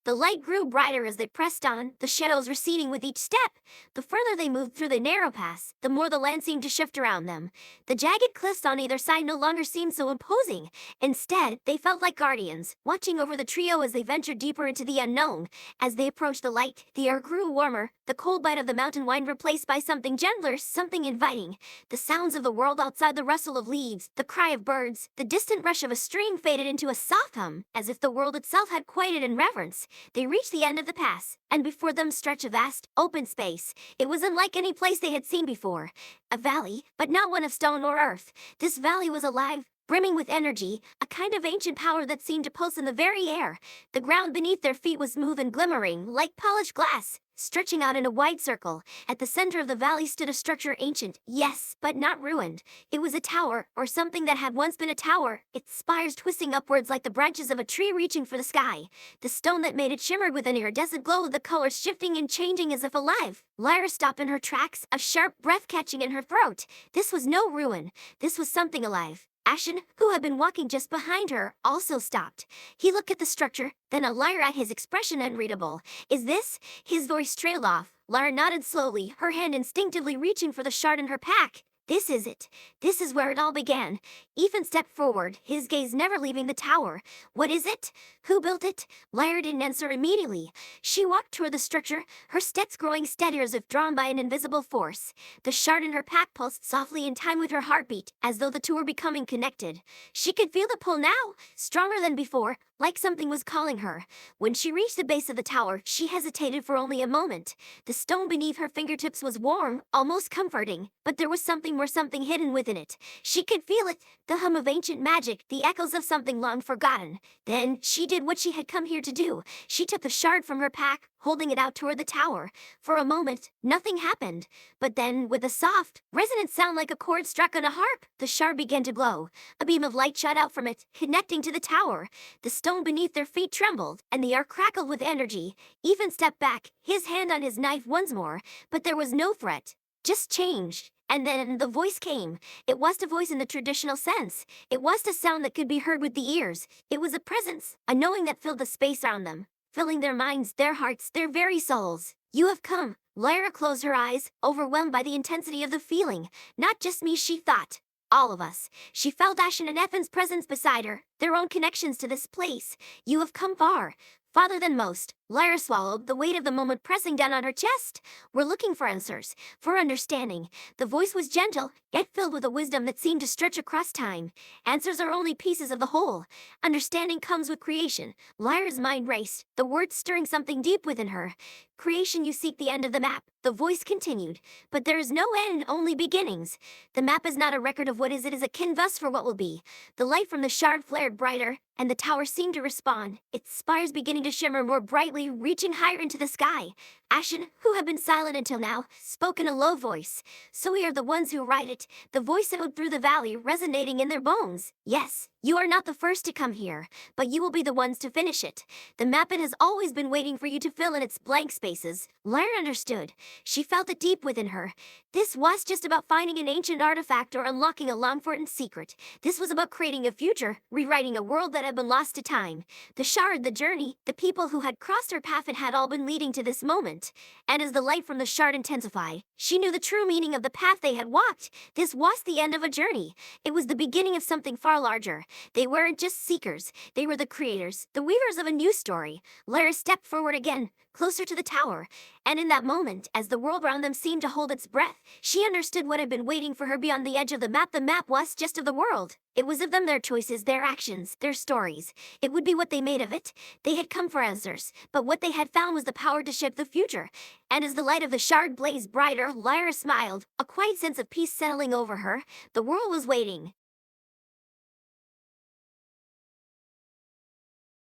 The light grew brighter as they pressed on, the shadows receding with each step. The further they moved through the narrow pass, the more the land seemed to shift around them. The jagged cliffs on either side no longer seemed so imposing. Instead, they felt like guardians, watching over the trio as they ventured deeper into the unknown. As they approached the light, the air grew warmer, the cold bite of the mountain wind replaced by something gentler, something inviting. The sounds of the world outside, the rustle of leaves, the cry of birds, the distant rush of a stream faded into a soft hum, as if the world itself had quieted in reverence. They reached the end of the pass, and before them stretched a vast, open space. It was unlike any place they had seen before. A valley, but not one of stone or earth. This valley was alive, brimming with energy, a kind of ancient power that seemed to pulse in the very air. The ground beneath their feet was smooth and glimmering, like polished glass, stretching out in a wide circle. At the center of the valley stood a structure ancient, yes, but not ruined. It was a tower, or something that had once been a tower, its spires twisting upwards like the branches of a tree reaching for the sky. The stone that made it shimmered with an iridescent glow, the colors shifting and changing as if alive. Lyra stopped in her tracks, a sharp breath catching in her throat. This was no ruin. This was something alive. Ashen, who had been walking just behind her, also stopped. He looked at the structure, then at Lyra, his expression unreadable. Is this? His voice trailed off. Lyra nodded slowly, her hand instinctively reaching for the shard in her pack. This is it. This is where it all began. Ethan stepped forward, his gaze never leaving the tower. What is it? Who built it? Lyra didn't answer immediately. She walked toward the structure, her steps growing steadier as if drawn by an invisible force. The shard in her pack pulsed softly in time with her heartbeat, as though the two were becoming connected. She could feel the pull now, stronger than before, like something was calling her. When she reached the base of the tower, she hesitated for only a moment. The stone beneath her fingertips was warm, almost comforting, but there was something more, something hidden within it. She could feel it, the hum of ancient magic, the echoes of something long forgotten. Then she did what she had come here to do. She took the shard from her pack, holding it out toward the tower. For a moment, nothing happened. But then, with a soft, resonant sound like a chord struck on a harp, the shard began to glow. A beam of light shot out from it, connecting to the tower. The stone beneath their feet trembled, and the air crackled with energy. Ethan stepped back, his hand on his knife once more, but there was no threat, just change. And then the voice came. It wasn't a voice in the traditional sense. It wasn't a sound that could be heard with the ears. It was a presence, a knowing that filled the space around them, filling their minds, their hearts, their very souls. You have come. Lyra closed her eyes, overwhelmed by the intensity of the feeling. Not just me, she thought. All of us. She felt Ashen and Ethan's presence beside her, their own connections to this place. You have come far. Farther than most. Lyra swallowed, the weight of the moment pressing down on her chest. We're looking for answers, for understanding. The voice was gentle, yet filled with a wisdom that seemed to stretch across time. Answers are only pieces of the whole. Understanding comes with creation. Lyra's mind raced, the words stirring something deep within her. Creation, you seek the end of the map. The voice continued. But there is no end, only beginnings. The map is not a record of what is, it is a canvas for what will be. The light from the shard flared brighter, and the tower seemed to respond, its spires beginning to shimmer more brightly, reaching higher into the sky. Ashen, who had been silent until now, spoke in a low voice. So we are the ones who write it. The voice echoed through the valley, resonating in their bones. Yes, you are not the first to come here, but you will be the ones to finish it. The map it has always been waiting for you to fill in its blank spaces. Lyra understood. She felt it deep within her. This was just about finding an ancient artifact or unlocking a long-forgotten secret. This was about creating a future, rewriting a world that had been lost to time. The shard, the journey, the people who had crossed her path, and had all been leading to this moment. And as the light from the shard intensified, she knew the true meaning of the path they had walked. This was the end of a journey. It was the beginning of something far larger. They weren't just seekers. They were the creators, the weavers of a new story. Lyra stepped forward again, closer to the tower. And in that moment, as the world around them seemed to hold its breath, she understood what had been waiting for her beyond the edge of the map. The map was just of the world. It was of them, their choices, their actions, their stories. It would be what they made of it. They had come for answers, but what they had found was the power to shape the future. And as the light of the shard blazed brighter, Lyra smiled, a quiet sense of peace settling over her. The world was waiting.